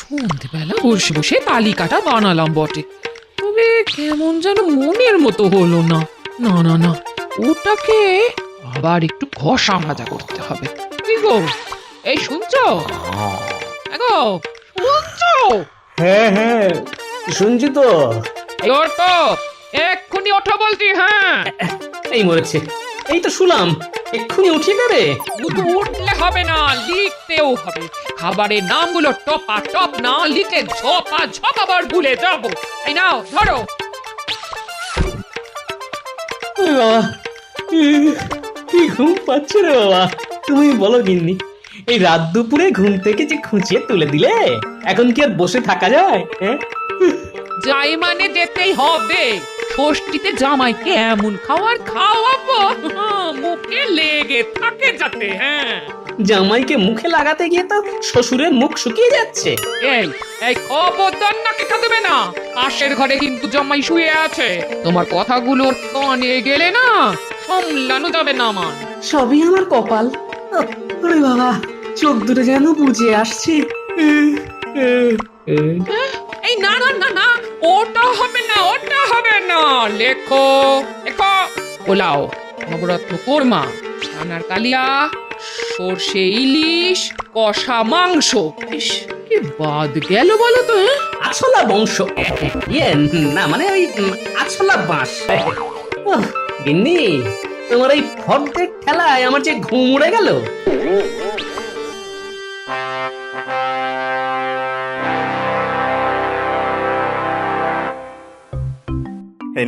সন্ধ্যেবেলা বসে বসে তালিকাটা বানালাম বটে, তবে কেমন যেন মনের মতো হলো না। না না না, ওটাকে আবার একটু ঘষা মাজা করতে হবে। কি গো, এই শুনছো? গো, শুনছো? হ্যাঁ হ্যাঁ, শুনছি তো। এই ওঠো, এক্ষুনি ওঠো বলছি। হ্যাঁ, এই মরেছে, এই তো শুনলাম, এক্ষুনি উঠি রে। শুধু উঠলে হবে না, লিখতেও হবে। খাবারের নামগুলো টপা টপ না লিখে ঝপা ঝপ আবার ভুলে যাবো। এই নাও ধরো। ওরে বাবা, কি ঘুম পাচ্ছে রে বাবা। তুমি বলো গিন্নি, এই রাত দুপুরে ঘুম থেকে যে খুঁচিয়ে তুলে দিলে, এখন কি আর বসে থাকা যায়? হ্যাঁ, যাই মানে যেতেই হবে। ষষ্ঠীতে জামাইকে এমন খাবার খাওয়াবো মুখে লেগে থাকে যাতে। হ্যাঁ, জামাইকে মুখে লাগাতে গিয়ে তো শ্বশুরের মুখ শুকিয়ে যাচ্ছে। এই এই খবরদার নাকি দেবে না। পাশের ঘরে কিন্তু জামাই শুয়ে আছে। তোমার কথাগুলোর কানে গেলে না সামলানো যাবে না আমার। সবই আমার কপাল। ওরে বাবা, চোখ দুটো যেন বুঝে আসছে। এই না না না না, ওটা হবে না, ওটা হবে না। লেখো লেখো, পোলাও, নবরত্ন কোরমা, ছানার কালিয়া, সর্ষে ইলিশ, কষা মাংস। ইস, কি বাদ গেল বলো তো? আছলা বংশ, ইয়ে না মানে ওই আছলা বাঁশ। গিন্নি, তোমার এই ফর্দের ঠেলায় আমার যে ঘুম উড়ে গেল।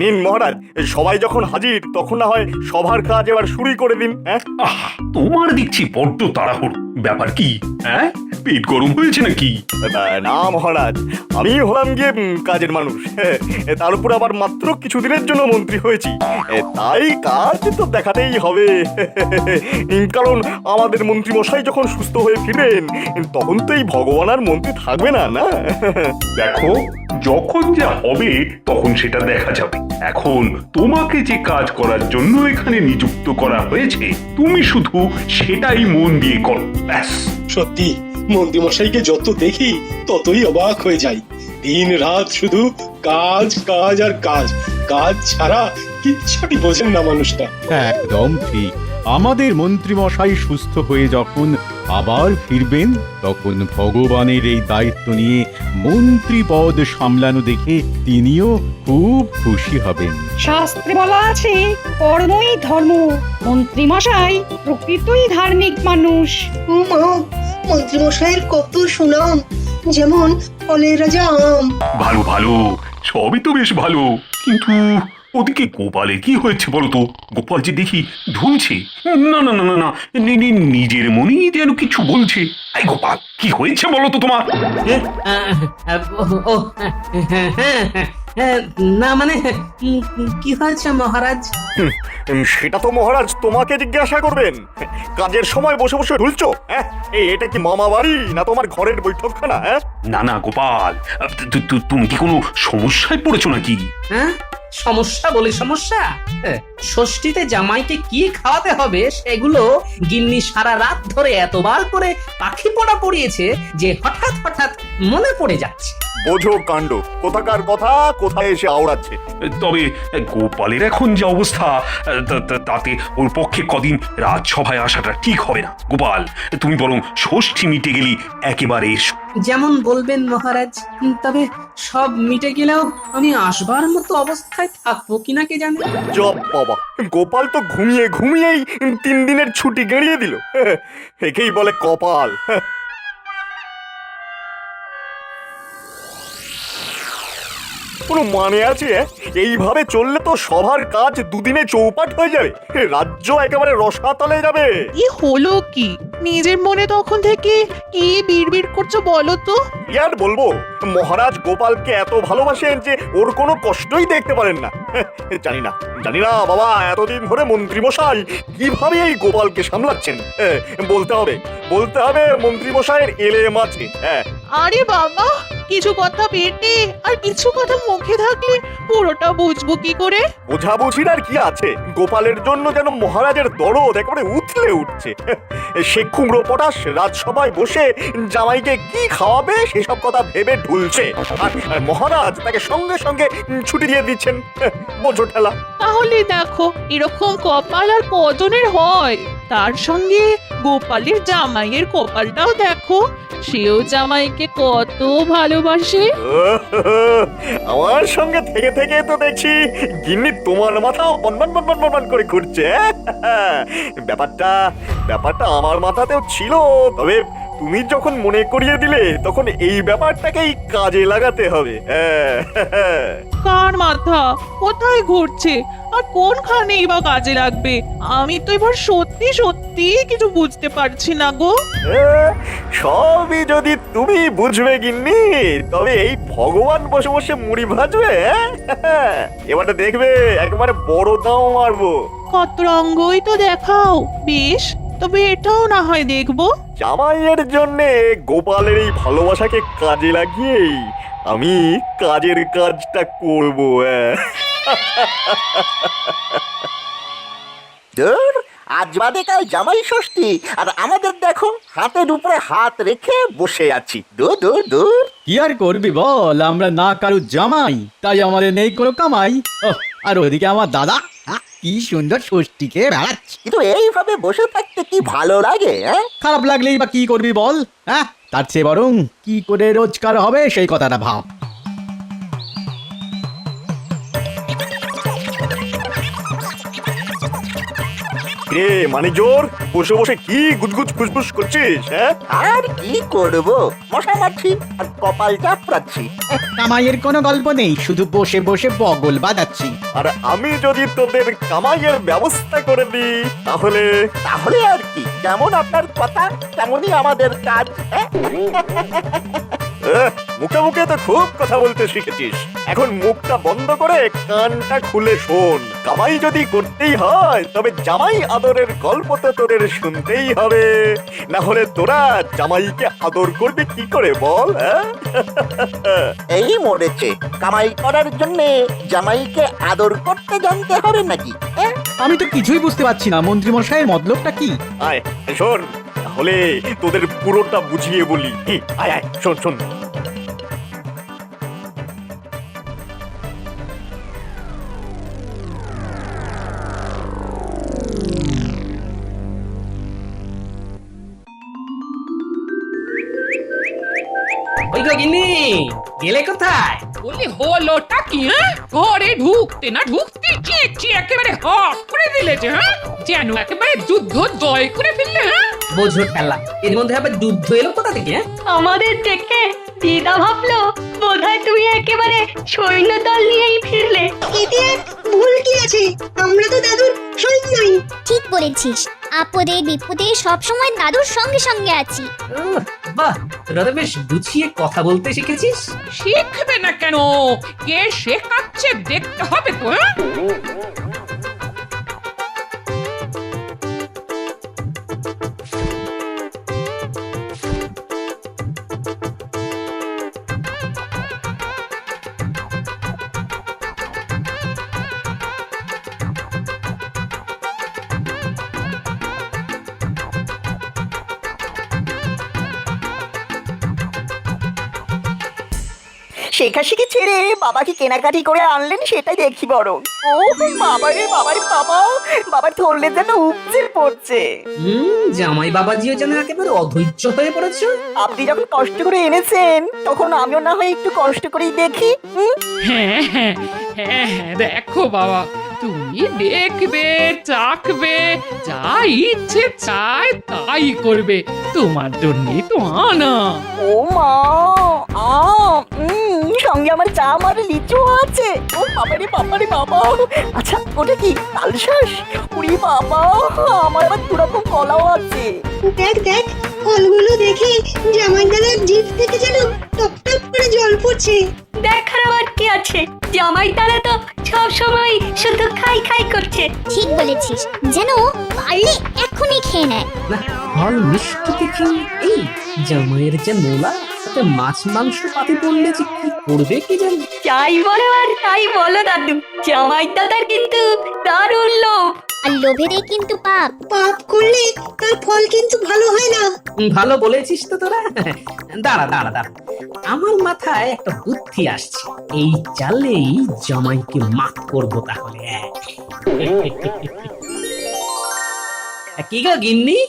নিন মহারাজ, সবাই যখন হাজির তখন না হয় সভার কাজ এবার শুরুই করে দিন। হ্যাঁ, তোমার দেখছি বড্ড তাড়াহুড়ো। ব্যাপার কি? হ্যাঁ, পেট গরম হয়েছে নাকি? না মহারাজ, আমি হলাম গিয়ে কাজের মানুষ। তার উপর আবার মাত্র কিছুদিনের জন্য মন্ত্রী হয়েছি, তাই কাজ তো দেখাতেই হবে। কারণ আমাদের মন্ত্রী মশাই যখন সুস্থ হয়ে ফিরবেন তখন তো এই ভগবান আর মন্ত্রী থাকবে না। না দেখো, যখন যা হবে তখন সেটা দেখা যাবে। এখন তোমাকে যে কাজ করার জন্য এখানে নিযুক্ত করা হয়েছে, তুমি শুধু সেটাই মন দিয়ে করো, ব্যাস। সত্যি মন্ত্রীমশাইকে যত দেখি ততই অবাক হয়ে যাই। দিন রাত শুধু কাজ কাজ আর কাজ, কাজ ছাড়া কিচ্ছুটি বোঝেন না মানুষটা। একদম ঠিক। আমাদের মন্ত্রীমশাই সুস্থ হয়ে যখন আবার ফিরবেন, তখন ভগবানের এই দায়িত্ব নিয়ে মন্ত্রী পদ সামলানো দেখে তিনিও খুব খুশি হবেন। শাস্ত্রে বলা আছে, কর্মই ধর্ম। মন্ত্রী মশাই প্রকৃতই ধার্মিক মানুষ। মন্ত্রীমশাইয়ের কত সুনাম, যেমন ফলের রাজা আম। ভালো ভালো, সবই তো বেশ ভালো, কিন্তু ওদিকে গোপালের কি হয়েছে বলো তো? গোপাল যে দেখি ঢুলছে। না না না না না, নিজের মনেই যেন কিছু বলছে। এই গোপাল, কি হয়েছে বলো তো তোমার? না মানে কি হয়েছে মহারাজ? সেটা তো মহারাজ তোমাকে জিজ্ঞাসা করবেন। কাজের সময় বসে বসে ঢুলছো? হ্যাঁ, এটা কি মামা বাড়ি না তোমার ঘরের বৈঠকখানা? হ্যাঁ, না না গোপাল, তুমি কি কোনো সমস্যায় পড়েছো নাকি? হ্যাঁ, সমস্যা বলে সমস্যা? ষষ্ঠীতে জামাইকে কি খাওয়াতে হবে সেগুলো গিন্নি সারা রাত ধরে এতবার করে পাখি পড়া পড়িয়েছে যে হঠাৎ হঠাৎ মনে পড়ে যাচ্ছে। বোঝো কাণ্ড, কোথাকার কথা কোথায় এসে আওড়াচ্ছে। তবে গোপালের এখন যে অবস্থা, তাতে ওর পক্ষে কদিন রাজসভায় আসাটা ঠিক হবে না। গোপাল, তুমি বরং ষষ্ঠী মিটে গেলি একেবারে এসো। যেমন বলবেন মহারাজ, তবে সব মিটে গেলেও আমি আসবার মতো অবস্থায় থাকবো কিনা কে জানে। জব বাবা, গোপাল তো ঘুমিয়ে ঘুমিয়েই 3 দিনের ছুটি গেড়িয়ে দিল। একেই বলে কপাল। কোনো মানে আছে? এইভাবে চললে তো সবার কাজ 2 দিনে চৌপাট হয়ে যাবে, রাজ্য একেবারে রসাতলে যাবে। কি হলো কি? নিজের মনে তখন থেকে কি বিড়বিড় করছো বলো তো? আর বলবো, মহারাজ গোপালকে এত ভালোবাসেন যে ওর কোনো কষ্টই দেখতে পারেন না। জানি না বাবা, এতদিন ধরে মন্ত্রী মশাই কিভাবে এই গোপালকে সামলাচ্ছেন। বলতে হবে মন্ত্রী মশাইয়ের এলেম আছে। আরে বাবা, কিছু কথা পেটে আর কিছু কথা মুখে থাকলে পুরোটা বুঝবো কি করে? বোঝাবুঝির আর কি আছে, গোপালের জন্য যেন মহারাজের দরদ একেবারে উথলে উঠছে। সে কুমড়ো পটাশ রাজসভায় বসে জামাইকে কি খাওয়াবে সেসব কথা ভেবে ঢুলছে, আর মহারাজ তাকে সঙ্গে সঙ্গে ছুটি দিয়ে দিচ্ছেন। বোঝো ঠেলা। তাহলে দেখো এরকম কপাল আর কজনের হয়? তার সঙ্গে গোপালের জামাইয়ের কপালটাও দেখো, সেও জামাইকে কত ভালোবাসে। আমার সঙ্গে থেকে থেকে তো দেখছি গিন্নি তোমার মাথাও বনবন বনবন বনবন করে ঘুরছে। ব্যাপারটা আমার মাথাতেও ছিল, তবে তুমি যখন মনে করিয়ে দিলে তখন এই ব্যাপারটাকেই কাজে লাগাতে হবে। কার মাথা কোথায় ঘুরছে আর কোনখানেই বা কাজে লাগবে? আমি তো এবার সত্যি সত্যি কিছু বুঝতে পারছি না গো। সবই যদি তুমি বুঝবে গিন্নি, তবে এই ভগবান বসে বসে মুড়ি ভাজবে। এবারে দেখবে একেবারে বড় দাও মারবো। কত রঙ্গই তো দেখাও, বেশ তবে এটাও না হয় দেখবো। জামাইয়ের জন্য গোপালের এই ভালোবাসাকে কাজে লাগিয়েই আমি কাজের কাজটা করব। দূর, আজ বাদে কাল জামাই ষষ্ঠী আর আমাদের দেখো হাতের উপরে হাত রেখে বসে আছি। দূর দূর দূর। কি আর করবি বল, আমরা না কারু জামাই, তাই আমাদের নেই কোনো কামাই। আর ওদিকে আমার দাদা কি সুন্দর ষষ্ঠীকে বেড়াচ্ছে। কিন্তু এইভাবে বসে থাকতে কি ভালো লাগে? খারাপ লাগলেই বা কি করবি বল? তার চেয়ে বরং কি করে রোজগার হবে সেই কথাটা ভাব। রে মানে জোর বসে বসে কি গুজগুজ ফুসফুস করছিস? আর কি করব, মশা মারছি আর কপাল চাপড়াচ্ছি। কামাইয়ের কোনো গল্প নেই, শুধু বসে বসে বগল বাজাচ্ছি। আর আমি যদি তোদের কামাইয়ের ব্যবস্থা করে দিই তাহলে? তাহলে আর কি, যেমন আপনার কথা তেমনই আমাদের কাজ। মুখে মুখে তো খুব কথা বলতে শিখেছিস, এখন মুখটা বন্ধ করে কানটা খুলে শোন। কামাই যদি করতেই হয় তবে জামাই আদরের গল্প তো তোদের শুনতেই হবে, না হলে তোরা জামাইকে আদর করবি কি করে বল? এই মরেছে, কামাই করার জন্য জামাইকে আদর করতে জানতে হবে নাকি? আমি তো কিছুই বুঝতে পারছি না মন্ত্রী মশাইয়ের মতলবটা কি। আয় শোন, তাহলে তোদের পুরোটা বুঝিয়ে বলি। আয় আয় শোন শোন। ওই গো গিন্নি, গেলে কোথায়? বলি হলোটা কি? ঘরে ঢুকতে না ঢুকতে চেঁচিয়ে একেবারে হাফ করে দিলে যে, যেন একেবারে যুদ্ধ জয় করে ফেললে। বোঝো ঠেলা, এর মধ্যে আবার যুদ্ধ এলো কোথা থেকে? আমাদের দেখে দিদা ভাবলো বোধহয় তুমি একেবারে সৈন্যদল নিয়েই ফিরলে। এতে আর ভুল কি আছে? আমরা তো দাদুর সৈন্যই। ঠিক বলেছিস, আপদে বিপদে সব সময় দাদুর সঙ্গে সঙ্গে আছি। বাহ, তোরা তো বেশ গুছিয়ে কথা বলতে শিখেছিস। শিখবে না কেন? কে শেখাচ্ছে দেখতে হবে তো। শেখাশেখি ছেড়ে বাবাকে কেনাকাটি করে আনলেন সেটাই দেখি বরং। ও বাবারে বাবারে বাবা, বাবার ধরলে যেন উপচে পড়ছে। জামাই বাবাজিও যেন একেবারে অধৈর্য হয়ে পড়েছে। আপনি যখন কষ্ট করে এনেছেন তখন আমিও না হয় একটু কষ্ট করেই দেখি। হ্যাঁ হ্যাঁ হ্যাঁ হ্যাঁ, দেখো বাবা, তুমি দেখবে চাকবে, যা ইচ্ছে চায় তাই করবে, তোমার জন্যই তো আনা। ও মা, সঙ্গে আমার জাম আর লিচু আছে। ও বাবারে বাবারে বাবা, আচ্ছা ওটা কি তালশাঁস? উড়ি বাবা, আমার আবার দুরকম কলাও আছে। দেখ দেখ, ফলগুলো দেখে জামাই দাদার জিভ থেকে যেন টপ টপ করে জল পড়ছে। দেখার আবার কি আছে, জামাই তারা তো সব সময় শুধু খাই খাই করছে। ঠিক বলেছিস, যেন পারলে এখনই খেয়ে নেয়। না, ফল মিষ্টি দেখি এই জামাইয়ের যে নোলা, বাড়িতে মাছ মাংস পাতে পড়লে যে কি করবে কি জানি। যাই বলো আর তাই বলো দাদু, জামাই দাদার কিন্তু দারুণ লোভ। আর লোভেরই কিন্তু পাপ। পাপ করলে তার ফল কিন্তু ভালো হয় না। ভালো বলেছিস তো তোরা। দাঁড়া দাঁড়া দাঁড়া, আমার মাথায় একটা বুদ্ধি আসছে। এই চালেই জামাইকে মাত করবো তাহলে। কি গো গিন্নি,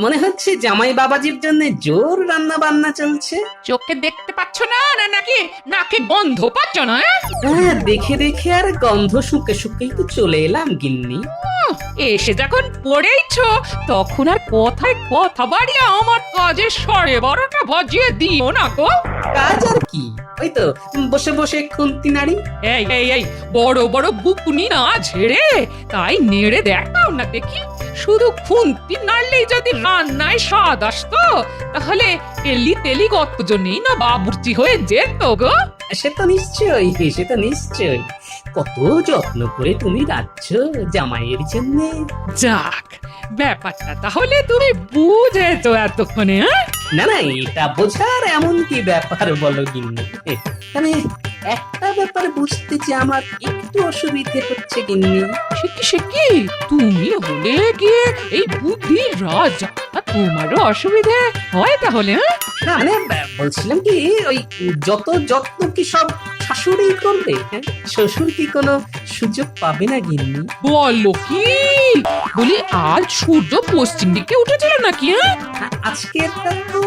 মনে হচ্ছে জামাই বাবাজির জন্য জোর রান্না বান্না চলছে। চোখে দেখতে পাচ্ছ না, না নাকি নাকে গন্ধ পাচ্ছ না? হ্যাঁ, দেখে দেখে আর গন্ধ শুকে শুকেই তো চলে এলাম গিন্নি। এসে যখন পড়েইছো তখন আর কথায় কথা বাড়িয়ে আমার কাজে 12:30 বাজিয়ে দিও না গো। কাজ আর কি, ওই তো বসে বসে খুন্তি নাড়ি। এই এই এই বড় বড় বুকুনি না ঝেড়ে তাই নেড়ে দেখাও না দেখি। শুধু খুন্তি নাড়লেই যদি রান্নায় স্বাদ আসতো তাহলে তেলি তেলি কতজনেই না বাবুর্চি হয়ে যেত গো। সে তো নিশ্চয়ই, সে তো নিশ্চয়ই। কত যত্ন করে তুমি রাখছ জামাইয়ের জন্য। যাক, ব্যাপারটা তাহলে তুমি বুঝেছো এতক্ষণে। হ্যাঁ, না না, এটা বোঝার এমন কি ব্যাপার বলো গিন্নি। মানে একটা ব্যাপার বুঝতে যে আমার একটু অসুবিধে হচ্ছে গিন্নি। সে কি তুমি হলে গিয়ে এই বুদ্ধির রাজা, আর তোমারও অসুবিধে হয় তাহলে? হ্যাঁ, না মানে বলছিলাম কি, ওই যত যত্ন কি সব শাশুড়ি করবে? হ্যাঁ, শ্বশুর কি কোনো সুযোগ পাবে না গিন্নি? বলো কি? বলি আজ সূর্য পশ্চিম দিকে উঠেছিল নাকি? হ্যাঁ, আজকেরটা তো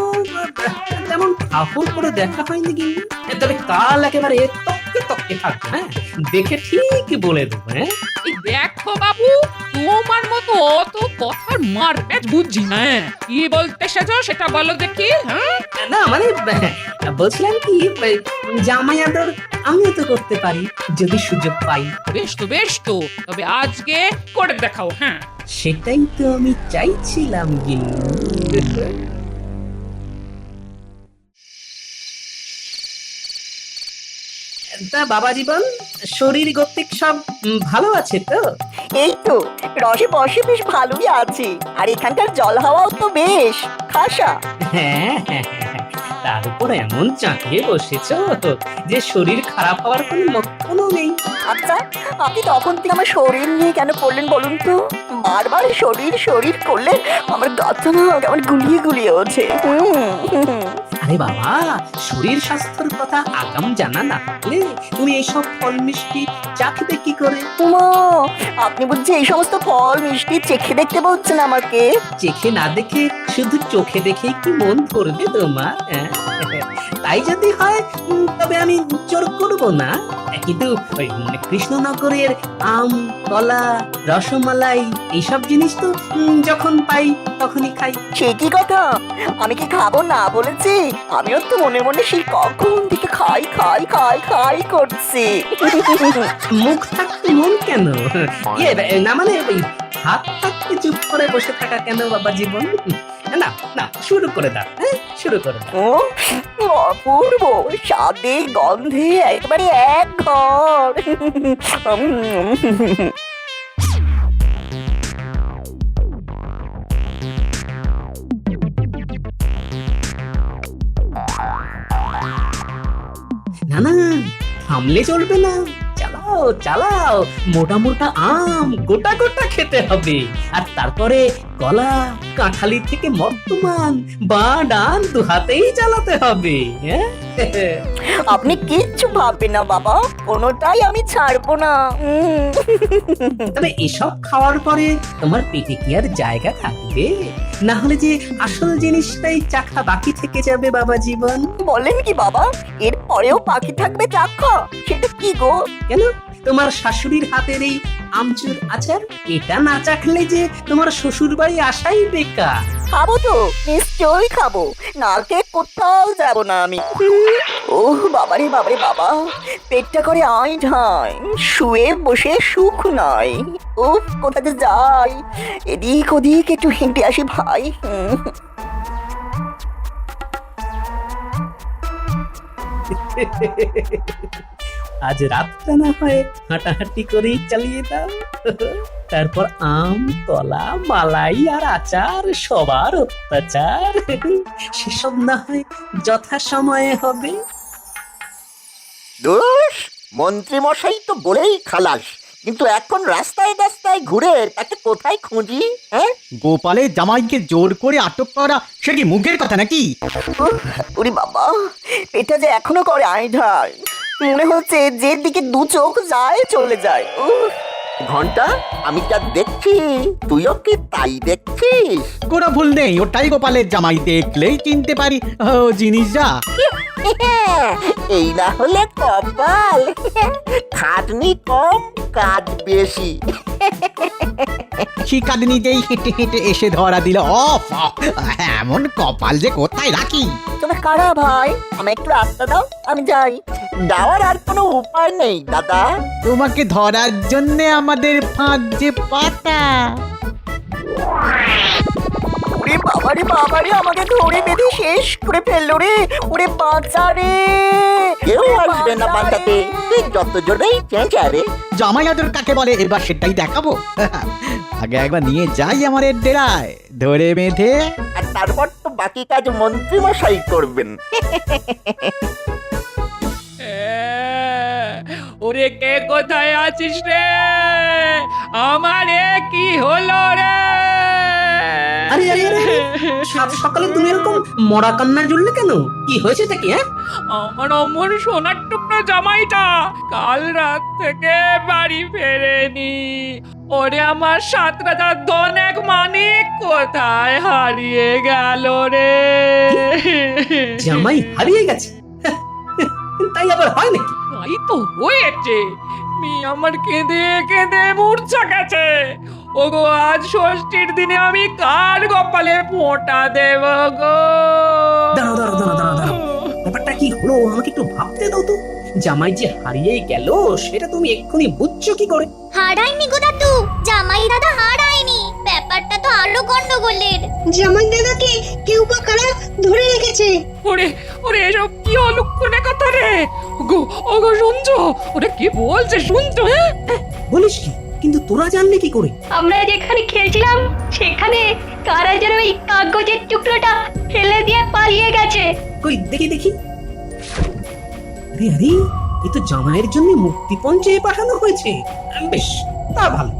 তেমন কাপড় করে দেখা হয়নি গিন্নি। তবে কাল একেবারে তককে তককে থাকবে। হ্যাঁ, দেখে ঠিক বলে দেবো। হ্যাঁ, এই দেখো বাবু, তোমার মতো অত কথার মারপ্যাচ বুঝছি না। কি বলতে সেজো সেটা বলো দেখি। হ্যাঁ, না মানে বলছিলাম কি, জামাই আদর আমিও তো করতে পারি যদি সুযোগ পাই। বেশ তো তবে আজকে করে দেখাও। হ্যাঁ, সেটাই তো আমি চাইছিলাম গিন্নি। তা বাবা জীবন, শরীর গতিক সব ভালো আছে তো? এই তো রসে বসে বেশ ভালোই আছে, আর এখানকার জল হাওয়াও তো বেশ খাসা। হ্যাঁ হ্যাঁ হ্যাঁ, তার উপর এমন চাঁকিয়ে বসেছো যে শরীর খারাপ হওয়ার কোনো লক্ষণও নেই। আচ্ছা, আপনি তখন থেকে আমার শরীর নিয়ে কেন পড়লেন বলুন তো? বারবার শরীর শরীর করলে আমার গাটা না কেমন গুলিয়ে গুলিয়ে ওঠে। আরে বাবা, শরীর স্বাস্থ্যের কথা আগাম জানা না থাকলে তুমি এইসব ফল মিষ্টি চাখবে কি করে? উমা, আপনি বুঝছি এই সমস্ত ফল মিষ্টি চেখে দেখতে বলছেন আমাকে? চেখে না দেখে শুধু চোখে দেখেই কি মন ভরবে তোমার? তাই যদি হয় তবে আমি জোর করব না, কিন্তু ওই কৃষ্ণনগরের আম, কলা, রসমালাই এইসব জিনিস তো যখন পাই তখনই খাই। সে কি কথা, আমি কি খাবো না বলেছি? আমিও তো মনে মনে সেই কখন থেকে খাই খাই খাই খাই করছি। মুখ থাকতে মন কেন? ইয়ে না মানে ওই হাত থাকতে চুপ করে বসে থাকা কেন বাবা জীবন? না না, শুরু করে দাও। হ্যাঁ, শুরু করে দাও। ও অপূর্ব স্বাদে গন্ধে একেবারে এক ঘর। না না, থামলে চলবে না, চালাও চালাও। মোটা মোটা আম গোটা গোটা খেতে হবে, আর তারপরে কলা, কাঁঠালি থেকে মর্তমান বা ডান দু হাতেই চালাতে হবে। হ্যাঁ, আপনি কিচ্ছু ভাববেন না বাবা, কোনোটাই আমি ছাড়বো না। তবে এসব খাওয়ার পরে তোমার পেটে কি আর জায়গা থাকবে? না হলে যে আসল জিনিসটাই চাখা বাকি থেকে যাবে বাবা জীবন। বলেন কি বাবা, এর পরেও বাকি থাকবে চাক্ষা? সেটা কি গো? কেন, তোমার শাশুড়ির হাতের এই আমচুর আচার, এটা না চাখলে যে তোমার শ্বশুর বাড়ি আসাই বেকার। খাবো তো, নিশ্চয়ই খাবো, না খেয়ে কোথাও যাব না আমি। ও বাবারে বাবারে বাবা, পেটটা করে আই ঢাই, শুয়ে বসে সুখ নয়। ও কোথা যে যাই, এদিক ওদিক একটু হেঁটে আসি ভাই। আজ রাতটা না হয় হাঁটাহাঁটি করেই চালিয়ে দাও। তারপর আম, কলা, মালাই আর আচার সবার অত্যাচার সেসব না হয় যথা সময়ে হবে। দোষ মন্ত্রী মশাই তো বলেই খালাস, কিন্তু এখন রাস্তায় রাস্তায় ঘুরে তাকে কোথায় খুঁজি? হ্যাঁ, গোপালের জামাইকে জোর করে আটক করা সে কি মুখের কথা নাকি? ওরে বাবা, এটা যে এখনো করে আইঢাল, মনে হচ্ছে যে দিকে দু চোখ যায় চলে যায়। ঘন্টা, আমি যা দেখছি তুইও কি তাই দেখছিস? কোনো ভুল নেই, ওটাই গোপালের জামাই, দেখলেই চিনতে পারি ও জিনিস যা। এই না হলে কপাল, খাটনি কম কাজ বেশি। শিকাদিনীতেই হেঁটে হেঁটে এসে ধরা দিল। অফ, এমন কপাল যে কোথায় রাখি? তোমরা কারা ভাই? আমি একটু রাস্তা দাও, আমি যাই। যাওয়ার আর কোনো উপায় নেই দাদা। তোমাকে ধরার জন্যে আমাদের ফাঁদ যে পাতা। ওরে বাবারে বাবারে, আমাকে ধরে বেঁধে শেষ করে ফেললো রে। ওরে বাঁচা রে, কেউ আসবে না বাঁচাতে, তুই যত জোরেই চেঁচা রে। জামাই আদর কাকে বলে এবার সেটাই দেখাবো। আগে একবার নিয়ে যাই আমার ডেরায়, ধরে বেঁধে। আর তারপর তো বাকি কাজ মন্ত্রী মশাই করবেন। ওরে কে কোথায় আছিস রে? আমারে কি হলো রে? আরে আরে আরে, সাত সকালে তুমি এরকম মরা কান্না জুড়লে কেন? কি হয়েছে কি? হ্যাঁ, আমার অমর সোনার টুকরো জামাইটা কাল রাত থেকে বাড়ি ফেরেনি। ওরে আমার 7 রাজার ধন এক মানিক কোথায় হারিয়ে গেল রে? জামাই হারিয়ে গেছে? তাই আবার হয় নাকি? তাই তো হয়েছে। মেয়ে আমার কেঁদে কেঁদে মূর্ছা গেছে। ওগো, আজ ষষ্ঠীর দিনে আমি কার কপালে ফোঁটা দেব গো? দাঁড়াও দাঁড়াও দাঁড়াও দাঁড়াও দাঁড়াও, ব্যাপারটা কি হলো আমাকে একটু ভাবতে দাও তো। জামাই যে হারিয়ে গেল সেটা তুমি এক্ষুনি বুঝছো কি করে? হারায়নি গো দাদু, জামাই দাদা হারায়নি। ব্যাপারটা তো আরো গন্ডগোলের। জামাই দাদাকে কেউ বা কারা ধরে রেখেছে। ওরে ওরে, এসব কি অলক্ষণে কথা রে? ওগো ওগো, শুনছো? ওরে কি বলছে শুনছো? হ্যাঁ, বলিস কি? কিন্তু তোরা জানলে কি করে? আমরা যেখানে খেলছিলাম সেখানে কারা যেন এই কাগজের টুকরোটা ফেলে দিয়ে পালিয়ে গেছে। কই দেখি দেখি। আরে আরে, এ তো জামাইয়ের জন্য মুক্তিপণ চেয়ে পাঠানো হয়েছে। বেশ, তা ভালো।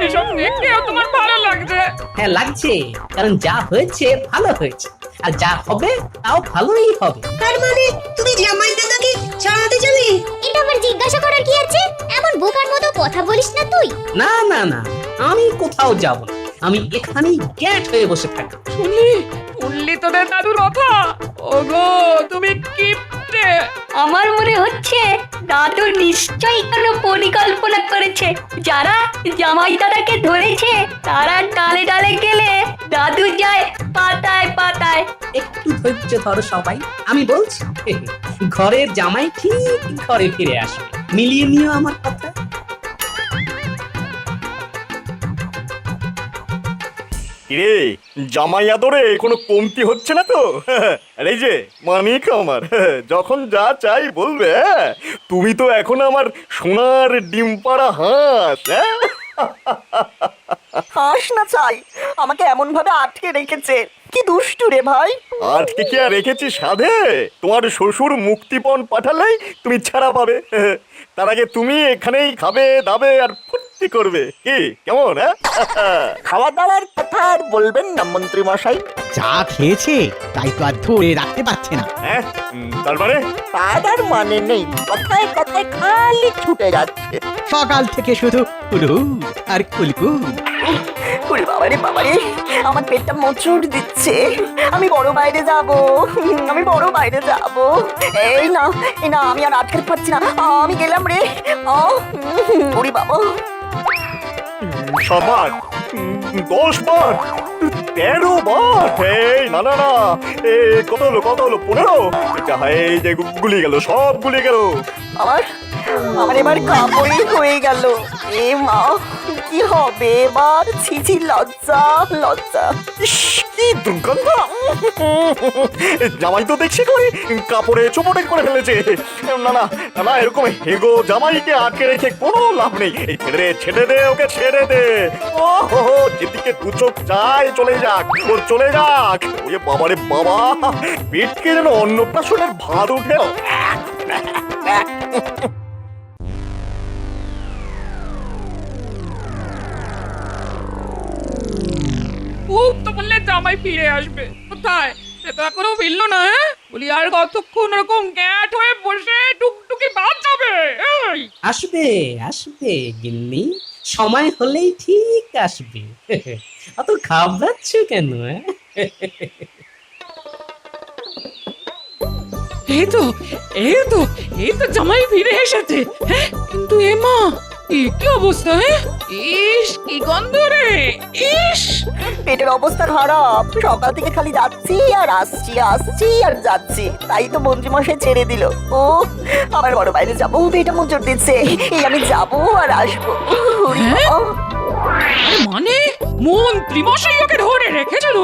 এসব দেখেও তোমার ভালো লাগছে? হ্যাঁ লাগছে, কারণ যা হয়েছে ভালো হয়েছে, আর যা হবে তাও ভালোই হবে। তার মানে তুমি জামাই দাদাকে ছাড়াতে চলে? এটা আবার জিজ্ঞাসা করার কি আছে? এমন বোকার মতো কথা বলিস না তুই। না না না, আমি কোথাও যাব না, আমি এখানেই গ্যাট হয়ে বসে থাকি। শুনলি তোদের দাদুর কথা? ওগো, তুমি কিপ্টে। আমার মনে হচ্ছে দাদু নিশ্চয়ই কোনো পরিকল্পনা করেছে। যারা জামাই দাদাকে ধরেছে তারা ডালে ডালে গেলে দাদু যায় পাতায় পাতায়। একটু ধৈর্য ধরো সবাই, আমি বলছি। ঘরের জামাই ঠিক ঘরে ফিরে আসবে, মিলিয়ে নিও আমার কথা। কিরে, জামাই আদরে কোনো কমতি হচ্ছে না তো? আর এই যে মানিক আমার, যখন যা চাই বলবে। তুমি তো এখন আমার সোনার ডিম পাড়া হাঁস। হাস না চাই, আমাকে এমন ভাবে আটকে রেখেছে। কি দুষ্টু রে ভাই। আজকে কি আর রেখেছি সাধে? তোমার শ্বশুর মুক্তিপণ পাঠালেই তুমি ছাড়া পাবে। তার আগে তুমি এখানেই খাবে দাবে আর ফুর্তি করবে। কি কেমন? খাওয়া দাওয়ার কথা আর বলবেন না মন্ত্রী মশাই। যা খেয়েছে তাই তো আর ধরে রাখতে পারছে না। হ্যাঁ, তার মানে? তার আর মানে নেই, কথায় কথায় খালি ছুটে যাচ্ছে। সকাল থেকে শুধু কুলকুল আর কুলকুল। ওরে বাবারে বাবারে, আমার পেটটা মোচড় দিচ্ছে। আমি বড় বাইরে যাব, আমি বড় বাইরে যাব। এই না এই না, আমি আর আটকাতে পারছি না, আমি গেলাম রে। ওরে বাবা, 7 বার, 10 বার, 13 বার। এই না না না, কত হলো 15? এই যে গুলিয়ে গেল, সব গুলিয়ে গেল। আমার এবার কাপড়ই হয়ে গেল। এ মা, কি হবে এবার? ছিছি, লজ্জা লজ্জা। ইস, কি দুর্গন্ধ! জামাই তো দেখছি করে কাপড়ে চোপটে করে ফেলেছে। না না না না, এরকম হেগো জামাইকে আটকে রেখে কোনো লাভ নেই। এই ছেড়ে দে ওকে, ছেড়ে দে। ও হো হো, যেদিকে দু চোখ যায় চলে যাক, ওর চলে যাক। ওরে বাবারে বাবা, পেটকে যেন অন্নপ্রাশনের ভাত উঠে। খুব তো বললে জামাই ফিরে আসবে, কোথায় সে তো এখনো ফিরলো না। বলি আর কতক্ষণ ওরকম গ্যাট হয়ে বসে টুকটুকি বাদ যাবে? আসবে আসবে গিন্নি, সময় হলেই ঠিক আসবে। অত ঘাবড়াচ্ছ কেন? এই তো এই তো এই তো জামাই ফিরে এসেছে। হ্যাঁ, কিন্তু এ মা, কি অবস্থা? ইস, কি গন্ধ রে! ইস, পেটের অবস্থা খারাপ, সকাল থেকে খালি যাচ্ছি আর আসছি, আসছি আর যাচ্ছি। তাই তো মন্ত্রীমশাই ছেড়ে দিল। ও, আমার বড় বাইরে যাবো, পেটে মোচড় দিচ্ছে। এই আমি যাবো আর আসবো। ওরে বাবা। মানে মন্ত্রী মশাই ওকে ধরে রেখেছিল?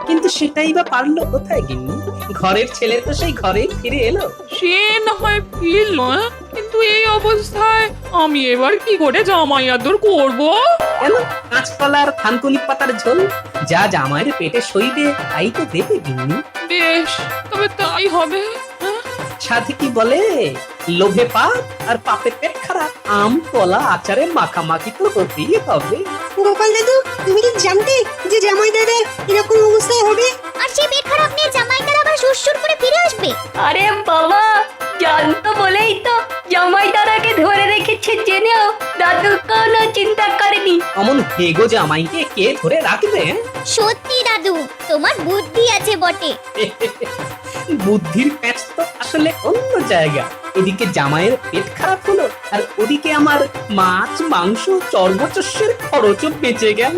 কিন্তু সেটাই বা পারলো কোথায় গিন্নি? ঘরের ছেলে তো সেই ঘরেই ফিরে এলো। সে না হয় ফিরল, কিন্তু এই অবস্থায় আমি এবার কি করে জামাই আদর করবো? কেন, কাঁচকলার থানকুনি পাতার ঝোল যা জামাইয়ের পেটে সইবে তাই তো দেবে গিন্নি। বেশ, তবে তাই হবে। সাথে কি বলে, লোভে পাপ আর পাপে পেট খারাপ। আম কলা আচারে মাখামাখি তো হতেই হবে। গোপাল দাদু, তুমি কি জানতে যে জামাই দাদার এরকম অবস্থায় হবে? আর সেই পেট খারাপ নিয়ে জামাইদার আবার সুরসুর করে ফিরে আসবে। আরে বাবা, জানতো বলেই তো জামাই দাদাকে ধরে রেখেছে, জেনেও দাদু কোনো চিন্তা করেনি। অমন হেগো জামাইকে কে ধরে রাখবে? সত্যি দাদু, তোমার বুদ্ধি আছে বটে। বুদ্ধির প্যাচ তো আসলে অন্য জায়গা। এদিকে জামাইয়ের পেট খারাপ হলো, আর ওদিকে আমার মাছ মাংস চর্বচস্যের খরচও বেঁচে গেল।